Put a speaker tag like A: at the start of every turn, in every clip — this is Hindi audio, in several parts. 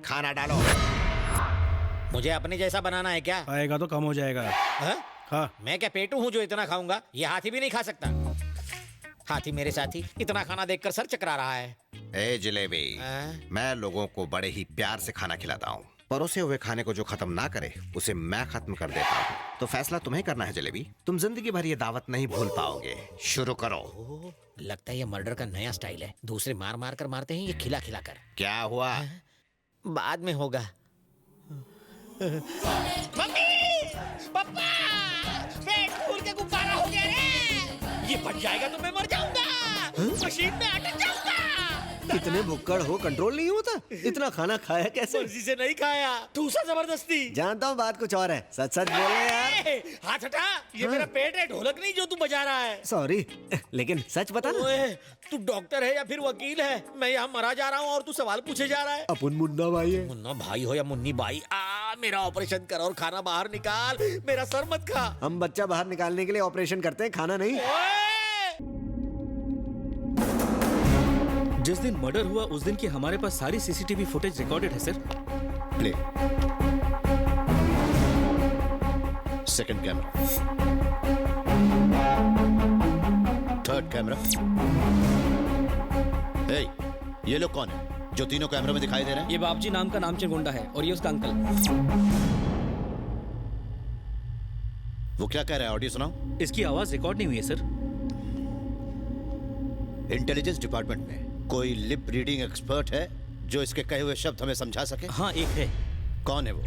A: खाना डालो।
B: मुझे अपने जैसा बनाना है क्या?
C: आएगा तो कम हो जाएगा।
B: हाँ?
C: हाँ।
B: मैं क्या पेटू हूँ जो इतना खाऊंगा? ये हाथी भी नहीं खा सकता। हाथी मेरे साथी इतना खाना देखकर सर चकरा रहा है।
A: ए जलेबी, मैं लोगों को बड़े ही प्यार से खाना खिलाता हूँ। परोसे हुए खाने को जो खत्म ना करे उसे मैं खत्म कर देता हूँ। तो फैसला तुम्हें करना है जलेबी। तुम जिंदगी भर ये दावत नहीं भूल पाओगे। शुरू करो।
B: लगता है ये मर्डर का नया स्टाइल है। दूसरे मार मार कर मारते हैं, ये खिला खिला कर।
A: क्या हुआ?
B: बाद में होगा। मम्मी, पापा, पेट फूल के गुब्बारा हो गया रे। ये फट जाएगा तो मैं मर जाऊंगा। मशीन में अटक जाऊंगा।
D: इतने भुक्कड़ हो, कंट्रोल नहीं होता? इतना खाना खाया कैसे?
B: मर्जी से नहीं खाया, ठूसा जबरदस्ती।
D: जानता हूँ बात कुछ और है, सच सच बोल रहे यार।
B: हाथ हटा, ये मेरा पेट है, ढोलक नहीं जो तू बजा रहा है।
D: सॉरी, लेकिन सच बता ना।
B: ओए, तू डॉक्टर है या फिर वकील है? मैं यहाँ मरा जा रहा हूँ और तू सवाल पूछे जा रहा है।
D: अपन मुन्ना भाई है।
B: मुन्ना भाई हो या मुन्नी बाई, मेरा ऑपरेशन कर और खाना बाहर निकाल। मेरा सर मत खा।
D: हम बच्चा बाहर निकालने के लिए ऑपरेशन करते हैं, खाना नहीं।
C: जिस दिन मर्डर हुआ उस दिन की हमारे पास सारी सीसीटीवी फुटेज रिकॉर्डेड है sir.
A: Play. Second camera, third camera. ए, ये लोग कौन है जो तीनों कैमरे में दिखाई दे रहे हैं?
C: ये बाबजी नाम का नामचीन गुंडा है और ये उसका अंकल।
A: वो क्या कह रहा है? ऑडियो सुनाओ।
C: इसकी आवाज रिकॉर्ड नहीं हुई है सर।
A: इंटेलिजेंस डिपार्टमेंट में कोई लिप रीडिंग एक्सपर्ट है जो इसके कहे हुए शब्द हमें समझा सके?
C: हाँ, एक है।
A: कौन है वो?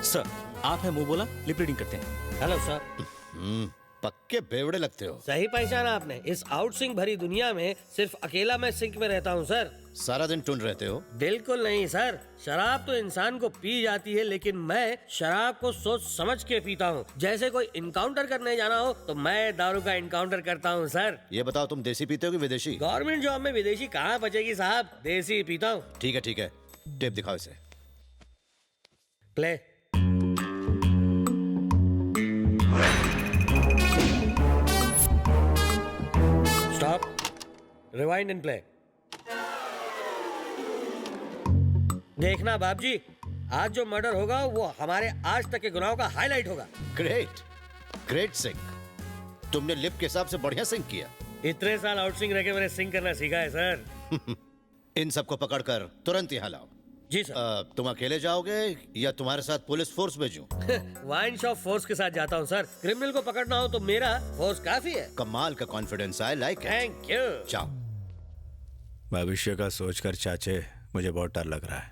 C: सर, आप है मुंह बोला, लिप रीडिंग करते हैं।
E: Hello sir.
A: पक्के बेवड़े लगते हो।
E: सही पहचाना आपने। इस आउट सिंक भरी दुनिया में सिर्फ अकेला मैं सिंक में रहता हूँ सर।
A: सारा दिन टून रहते हो?
E: बिल्कुल नहीं सर, शराब तो इंसान को पी जाती है, लेकिन मैं शराब को सोच समझ के पीता हूँ। जैसे कोई इनकाउंटर करने जाना हो तो मैं दारू का इनकाउंटर करता हूँ सर।
A: ये बताओ, तुम देसी पीते हो कि विदेशी?
E: गवर्नमेंट जॉब में विदेशी कहाँ बचेगी साहब, देसी पीता हूँ।
A: ठीक है ठीक है, टेप दिखाओ इसे।
E: Play. Stop, rewind and play. देखना बाबजी, आज जो मर्डर होगा वो हमारे आज तक के गुनाहों का हाईलाइट होगा।
A: Great, great sync. तुमने लिप के हिसाब से बढ़िया सिंक किया।
E: इतने साल आउट सिंक रह के मैंने सिंक करना सीखा है सर।
A: इन सबको पकड़कर तुरंत यहाँ लाओ।
E: जी सर।
A: तुम अकेले जाओगे या तुम्हारे साथ पुलिस फोर्स भेजूं?
E: वाइन शॉप फोर्स के साथ जाता हूँ सर। क्रिमिनल को पकड़ना हो तो मेरा फोर्स काफी है।
A: कमाल का confidence, I like it.
E: Thank you.
A: जाओ।
F: भविष्य का सोचकर चाचे मुझे बहुत डर लग रहा है।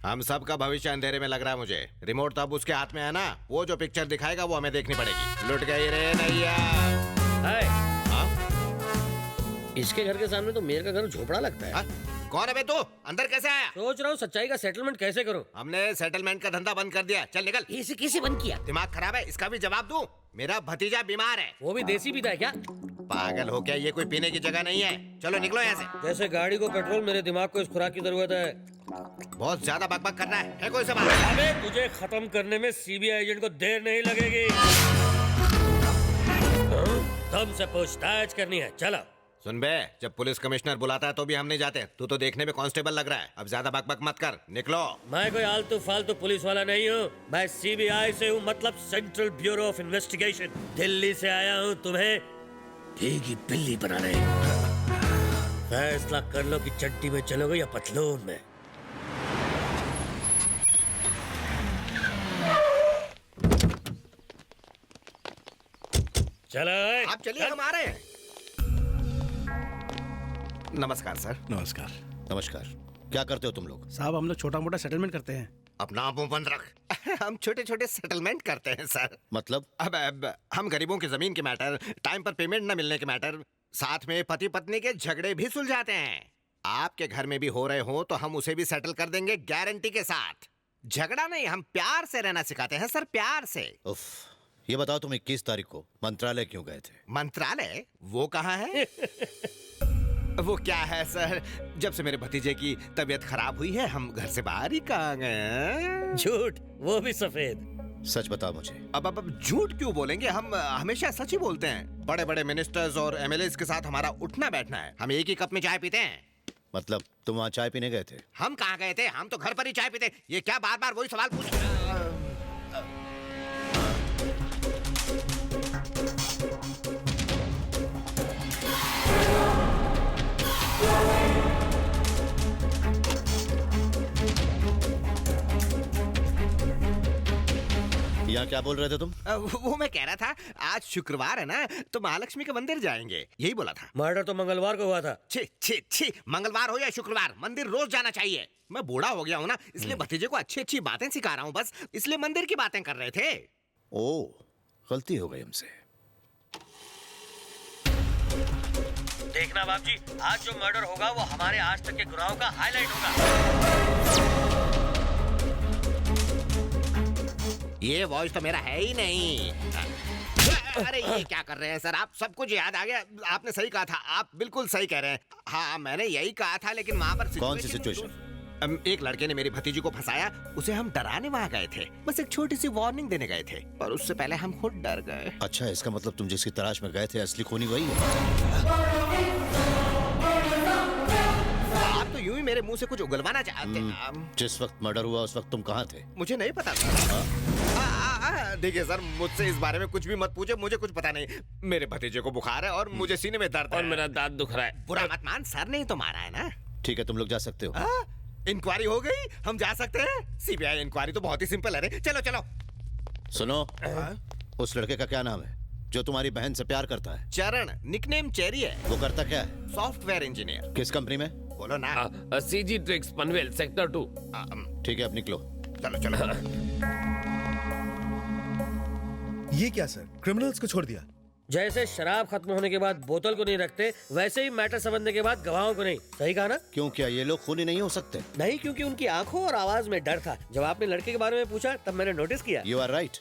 A: हम सब का भविष्य अंधेरे में लग रहा है मुझे। रिमोट तो अब उसके हाथ में है ना, वो जो पिक्चर दिखाएगा वो हमें देखनी पड़ेगी। लुट गई रे नैया।
E: हाय।
A: हाँ?
E: इसके घर के सामने तो मेरे का घर झोपड़ा लगता है।
A: हाँ? कौन है बे तू? अंदर कैसे आया?
E: सोच रहा हूँ सच्चाई का सेटलमेंट कैसे करूँ।
A: हमने सेटलमेंट का धंधा बंद कर दिया। चल निकल।
E: इसे कैसे बंद किया?
A: दिमाग खराब है, इसका भी जवाब दूं? मेरा भतीजा बीमार है।
E: वो भी देसी पीता है क्या?
A: पागल हो क्या? ये कोई पीने की जगह नहीं है। चलो निकलो यहाँ से।
E: जैसे गाड़ी को पेट्रोल, मेरे दिमाग को इस खुराक की जरूरत है।
A: बहुत ज्यादा बकबक कर रहा है कोई सवाल?
E: अबे तुझे खत्म करने में सीबीआई एजेंट को देर नहीं लगेगी। तुमसे पूछताछ करनी है, चलो।
A: सुन बे, जब पुलिस कमिश्नर बुलाता है तो भी हम नहीं जाते। तू तो देखने में कांस्टेबल लग रहा है। अब ज्यादा बकबक मत कर, निकलो।
E: मैं कोई आलतू फालतू पुलिस वाला नहीं हूँ। मैं सीबीआई से हूँ, मतलब central bureau of investigation. Delhi से आया हूँ तुम्हें भीगी बिल्ली बनाने। फैसला कर लो कि चड्डी में चलोगे या पतलून में। चलो
A: आप चलिए, हम आ रहे हैं। नमस्कार सर।
F: नमस्कार।
A: नमस्कार। क्या करते हो तुम लोग?
C: साहब, हम लोग छोटा मोटा सेटलमेंट करते हैं।
A: अपना मुंह बंद रख। हम छोटे छोटे सेटलमेंट करते हैं सर। मतलब? अब हम गरीबों की जमीन के मैटर, टाइम पर पेमेंट न मिलने के मैटर, साथ में पति पत्नी के झगड़े भी सुलझाते हैं। आपके घर में भी हो रहे हो तो हम उसे भी सेटल कर देंगे, गारंटी के साथ। झगड़ा नहीं, हम प्यार से रहना सिखाते हैं सर, प्यार से। उफ, ये बताओ, तुम 21 तारीख को मंत्रालय क्यों गए थे? मंत्रालय? वो कहाँ है? वो क्या है सर, जब से मेरे भतीजे की तबीयत खराब हुई है हम घर से बाहर ही कहाँ गए।
E: झूठ, वो भी सफेद।
F: सच बताओ मुझे।
A: अब झूठ क्यों बोलेंगे? हम हमेशा सच ही बोलते हैं। बड़े बड़े मिनिस्टर्स और एमएलएस के साथ हमारा उठना बैठना है। हम एक ही कप में चाय पीते हैं।
F: मतलब तुम वहाँ चाय पीने गए थे?
A: हम कहाँ गए थे? हम तो घर पर ही चाय पीते। ये क्या बार बार वही सवाल पूछ?
F: यहाँ क्या बोल रहे थे तुम?
A: वो मैं कह रहा था आज शुक्रवार है ना, तो महालक्ष्मी के मंदिर जाएंगे, यही बोला था।
E: मर्डर तो मंगलवार को हुआ था।
A: छी छी छी, मंगलवार हो या शुक्रवार, मंदिर रोज जाना चाहिए। मैं बूढ़ा हो गया हूँ ना, इसलिए भतीजे को अच्छी अच्छी बातें सिखा रहा हूँ, बस इसलिए मंदिर की बातें कर रहे थे।
F: ओ, गलती हो गई हमसे।
E: देखना बाप जी, आज जो मर्डर होगा वो हमारे आज तक के गुनाहों का हाईलाइट होगा।
A: ये वॉइस तो मेरा है ही नहीं। अरे ये क्या कर रहे हैं सर आप? सब कुछ याद आ गया। आपने सही कहा था, आप बिल्कुल सही कह रहे हैं। हाँ मैंने यही कहा था, लेकिन वहाँ पर
F: कौन सी सिचुएशन?
A: एक लड़के ने मेरी भतीजी को फंसाया, उसे हम डराने वहाँ गए थे। बस एक छोटी सी वार्निंग देने गए थे, पर उससे पहले हम खुद डर गए।
F: अच्छा, इसका मतलब तुम जिसकी तलाश में गए थे असली खूनी वही है?
A: आप तो यूं ही मेरे मुंह से कुछ उगलवाना चाहते हैं।
F: जिस वक्त मर्डर हुआ उस वक्त तुम कहाँ थे?
A: मुझे नहीं पता सर। देखिए सर, मुझसे इस बारे में कुछ भी मत पूछे, मुझे कुछ पता नहीं। मेरे भतीजे को बुखार है और मुझे सीने में दर्द है।
B: और मेरा दांत दुख रहा है।
A: बुरा मत मान, सर ने ही तो मारा है ना।
F: ठीक है, तुम लोग जा सकते हो।
A: इंक्वायरी हो गई, हम जा सकते हैं। सीबीआई इंक्वायरी तो बहुत ही सिंपल है रे। चलो चलो।
F: सुनो, उस लड़के का क्या नाम है जो तुम्हारी बहन से प्यार करता है?
A: चरण, निकनेम चेरी है।
F: वो करता क्या है?
A: Software engineer.
F: किस कंपनी में?
A: बोलो ना।
B: CG tricks Panvel sector 2।
F: ठीक है, अब निकलो।
A: चलो चलो।
G: ये क्या सर, क्रिमिनल्स को छोड़ दिया?
E: जैसे शराब खत्म होने के बाद बोतल को नहीं रखते, वैसे ही मैटर समझने के बाद गवाहों को नहीं। सही कहा ना?
F: क्यों, क्या ये लोग खूनी नहीं हो सकते?
E: नहीं, क्योंकि उनकी आंखों और आवाज में डर था। जब आपने लड़के के बारे में पूछा तब मैंने नोटिस किया।
F: यू आर राइट,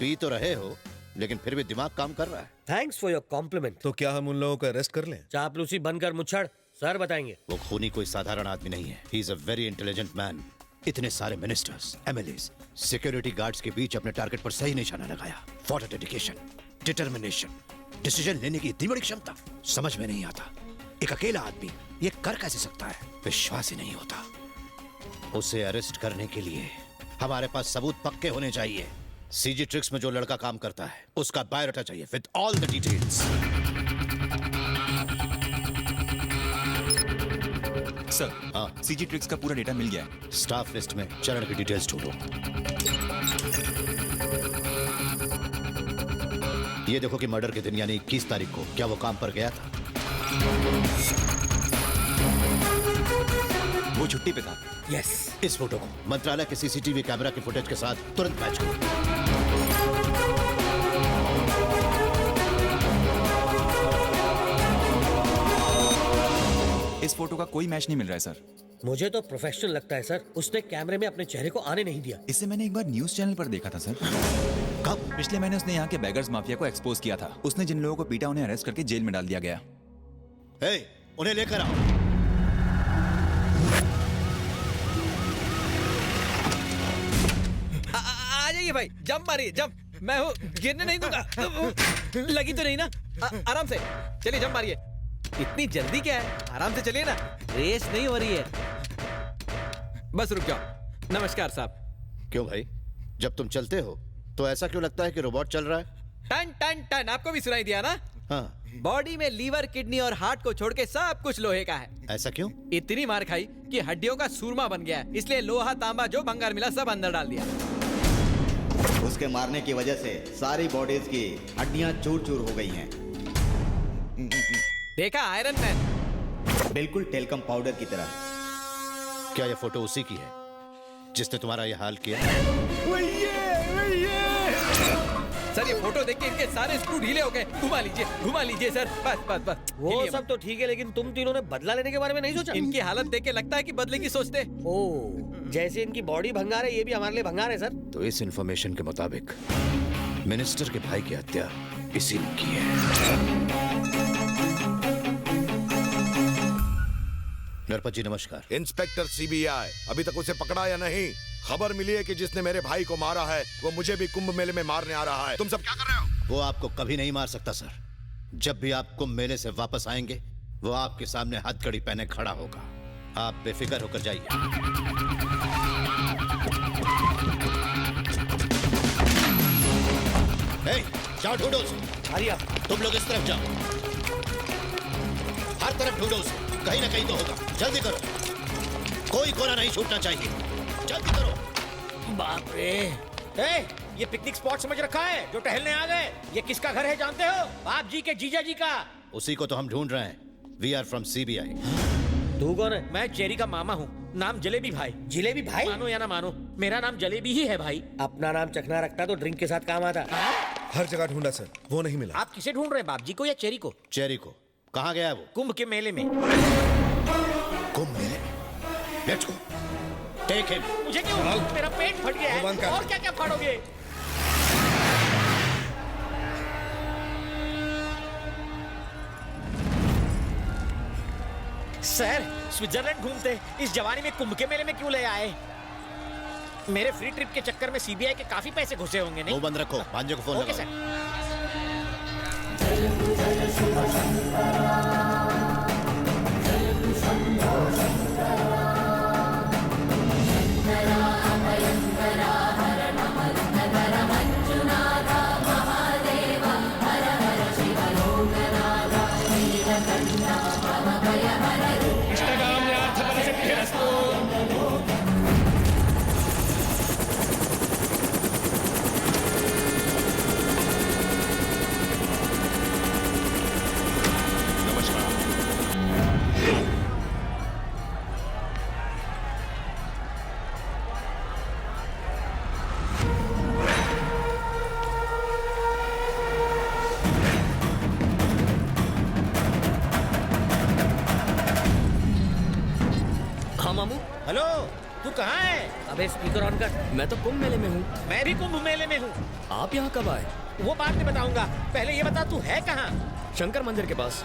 F: पी तो रहे हो लेकिन फिर भी दिमाग काम कर रहा है।
E: Thanks for your compliment.
G: तो क्या हम उन लोगों को अरेस्ट कर लें?
E: चापलूसी बनकर मुच्छड़, सर बताएंगे।
F: वो खूनी कोई साधारण आदमी नहीं है। He is a very intelligent man. इतने सारे मिनिस्टर्स, एमएलएस, सिक्योरिटी गार्ड्स के बीच अपने टारगेट पर सही निशाना लगाया। फॉर डेडिकेशन, डिटर्मिनेशन, डिसीजन लेने की इतनी बड़ी क्षमता समझ में नहीं आता। एक अकेला आदमी ये कर कैसे सकता है? विश्वास ही नहीं होता। उसे अरेस्ट करने के लिए हमारे पास सबूत पक्के होने चाहिए। सीजी ट्रिक्स में जो लड़का काम करता है उसका बायोडाटा चाहिए with all the details.
H: Sir,
F: हाँ,
H: सीजी ट्रिक्स का पूरा डेटा मिल गया है।
F: स्टाफ लिस्ट में चरण की डिटेल्स ढूंढो। ये देखो कि मर्डर के दिन यानी 21 तारीख को क्या वो काम पर गया था?
H: वो छुट्टी पे था।
E: यस।
F: इस फोटो को मंत्रालय के सीसीटीवी कैमरा की फुटेज के साथ तुरंत मैच करो।
H: इस फोटो का कोई मैच नहीं मिल रहा है सर।
E: मुझे तो प्रोफेशनल लगता है सर। उसने कैमरे में अपने चेहरे को आने नहीं दिया।
H: इसे मैंने एक बार न्यूज चैनल पर देखा था सर।
F: कब?
H: पिछले महीने उसने यहाँ के बैगर्स माफिया को एक्सपोज किया था। उसने जिन लोगों को पीटा उन्हें अरेस्ट करके जेल में डाल दिया गया।
F: हे, उन्हें लेकर आओ।
I: आ जाइए भाई, जंप मारिए, जंप। मैं हूँ, गिरने नहीं दूंगा। लगी तो नहीं ना? आराम से चलिए, जंप मारिए। इतनी जल्दी क्या है? आराम से चलिए ना, रेस नहीं हो रही है। बस रुक जाओ। नमस्कार साहब।
F: क्यों भाई, जब तुम चलते हो तो ऐसा क्यों लगता है कि रोबोट चल रहा है?
I: टन टन टन, आपको भी सुनाई दिया ना?
F: हाँ।
I: बॉडी में लीवर, किडनी और हार्ट को छोड़ के सब कुछ लोहे का है।
F: ऐसा क्यों?
I: इतनी मार खाई कि हड्डियों का सूरमा बन गया है, इसलिए लोहा तांबा जो भंगार मिला सब अंदर डाल दिया।
J: उसके मारने की वजह से सारी बॉडीज की हड्डियां चूर चूर हो गई हैं।
I: देखा आयरन मैन?
J: बिल्कुल टेल्कम पाउडर की तरह।
F: क्या ये फोटो उसी की है जिसने तुम्हारा ये हाल किया?
I: सर ये फोटो देख के इनके सारे स्क्रू ढीले हो गए। घुमा लीजिए सर। बस बस बस।
E: वो सब तो ठीक है, लेकिन तुम तीनों ने बदला लेने के बारे में नहीं सोचा?
I: इनकी हालत देख के लगता है कि बदले की सोचते।
E: ओह, जैसे इनकी बॉडी भंगार है, ये भी हमारे लिए भंगार है सर।
F: तो इस इंफॉर्मेशन के मुताबिक मिनिस्टर के भाई की हत्या इसी ने की है। नरपत जी नमस्कार।
K: इंस्पेक्टर सीबीआई, अभी तक उसे पकड़ा या नहीं? खबर मिली है कि जिसने मेरे भाई को मारा है वो मुझे भी कुंभ मेले में मारने आ रहा है। तुम सब क्या कर रहे हो?
F: वो आपको कभी नहीं मार सकता सर। जब भी आप कुंभ मेले से वापस आएंगे वो आपके सामने हथकड़ी पहने खड़ा होगा। आप बेफिक्र होकर जाइए। जाओ ढूंढो उसे।
I: आर्या,
F: तुम लोग इस तरफ जाओ, हर तरफ ढूंढो उसे, कहीं ना कहीं तो होगा। जल्दी करो, कोई कोना नहीं छूटना चाहिए, जल्दी करो।
B: बाप रे, ये पिकनिक स्पॉट समझ रखा है जो टहलने आ गए? ये किसका घर है जानते हो? बाप जी के जीजा जी का।
F: उसी को तो हम ढूंढ रहे हैं। We are from CBI.
B: तू कौन है? मैं चेरी का मामा हूँ, नाम जलेबी भाई।
E: जिलेबी भाई?
B: मानो या ना मानो, मेरा नाम जलेबी ही है भाई।
E: अपना नाम चखना रखता तो ड्रिंक के साथ काम आता।
G: हर जगह ढूंढा सर, वो नहीं मिला।
B: आप किसे ढूंढ रहे हैं, बाप जी को या चेरी को?
F: चेरी को। कहाँ गया है वो?
B: कुंभ के मेले में।
F: कुंभ मेले? Let's go, take him.
B: मुझे क्यों? मेरा पेट फट गया है। और क्या क्या फाड़ोगे? सर, स्विट्जरलैंड घूमते इस जवानी में कुंभ के मेले में क्यों ले आए? मेरे फ्री ट्रिप के चक्कर में सीबीआई के काफी पैसे घुसे होंगे नहीं?
F: वो बंद रखो, भांजे को फोन
B: ओके
F: लगाओ।
B: हेलो, तू कहाँ है?
E: अबे स्पीकर ऑन कर। मैं तो कुंभ मेले में हूँ।
B: मैं भी कुंभ मेले में हूँ।
E: आप यहाँ कब आए?
B: वो बाद में बताऊंगा, पहले ये बता तू है कहाँ?
E: शंकर मंदिर के पास।